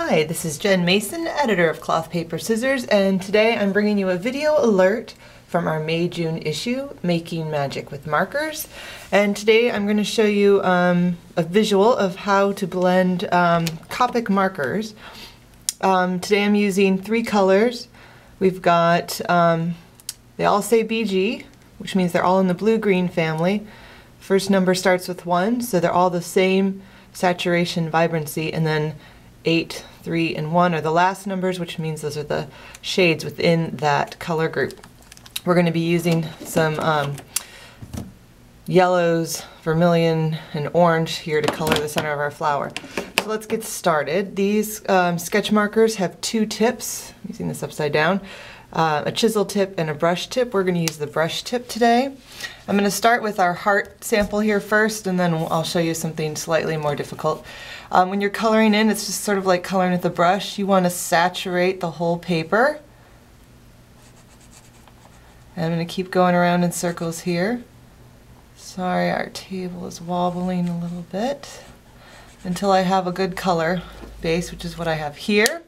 Hi, this is Jen Mason, editor of Cloth, Paper, Scissors, and today I'm bringing you a video alert from our May-June issue, Making Magic with Markers. And today I'm going to show you a visual of how to blend Copic markers. Today I'm using 3 colors. We've got, they all say BG, which means they're all in the blue-green family. First number starts with 1, so they're all the same saturation, vibrancy, and then 8, 3, and 1 are the last numbers, which means those are the shades within that color group. We're going to be using some yellows, vermilion, and orange here to color the center of our flower. So let's get started. These sketch markers have 2 tips. I'm using this upside down. A chisel tip and a brush tip. We're going to use the brush tip today. I'm going to start with our heart sample here first, and then I'll show you something slightly more difficult. When you're coloring in, it's just sort of like coloring with a brush. You want to saturate the whole paper. And I'm going to keep going around in circles here. Sorry, our table is wobbling a little bit. Until I have a good color base, which is what I have here.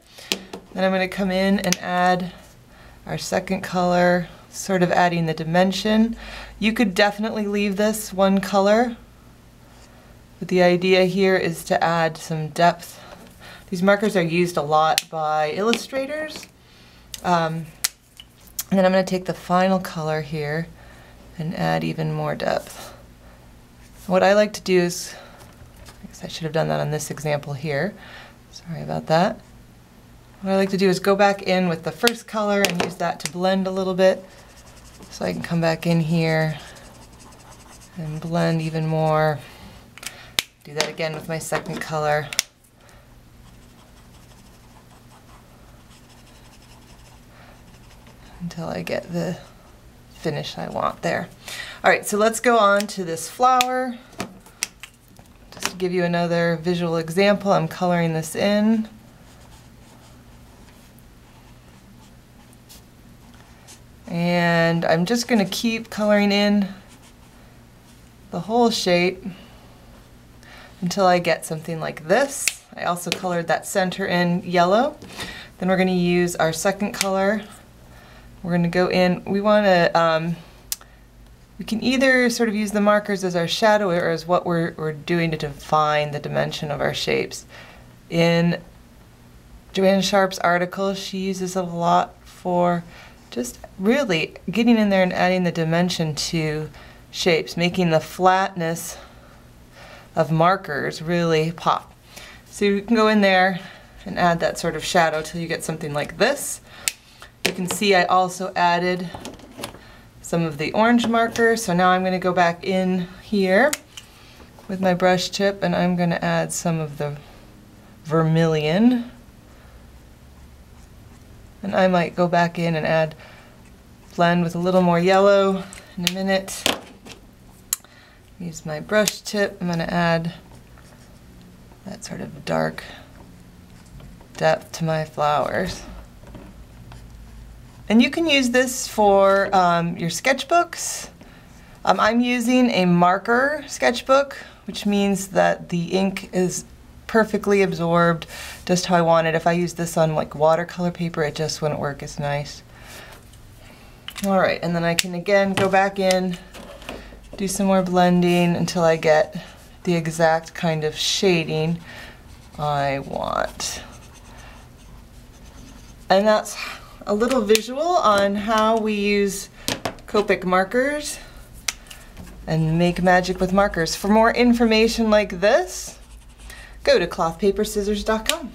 Then I'm going to come in and add our second color, sort of adding the dimension. You could definitely leave this one color, but the idea here is to add some depth. These markers are used a lot by illustrators. And then I'm going to take the final color here and add even more depth. What I like to do is, I guess I should have done that on this example here. Sorry about that. What I like to do is go back in with the first color and use that to blend a little bit. So I can come back in here and blend even more. Do that again with my second color. Until I get the finish I want there. Alright, so let's go on to this flower. Just to give you another visual example, I'm coloring this in. And I'm just going to keep coloring in the whole shape until I get something like this. I also colored that center in yellow. Then we're going to use our second color. We're going to go in, we want to, we can either sort of use the markers as our shadow or as what we're doing to define the dimension of our shapes. In Joanne Sharp's article, she uses a lot for just really getting in there and adding the dimension to shapes, making the flatness of markers really pop. So you can go in there and add that sort of shadow till you get something like this. You can see I also added some of the orange marker, so now I'm going to go back in here with my brush tip and I'm going to add some of the vermilion. And I might go back in and blend with a little more yellow in a minute. Use my brush tip. I'm going to add that sort of dark depth to my flowers. And you can use this for your sketchbooks. I'm using a marker sketchbook, which means that the ink is perfectly absorbed just how I want it. If I use this on like watercolor paper, it just wouldn't work as nice. Alright, and then I can again go back in, do some more blending until I get the exact kind of shading I want. And that's a little visual on how we use Copic markers and make magic with markers. For more information like this, go to clothpaperscissors.com.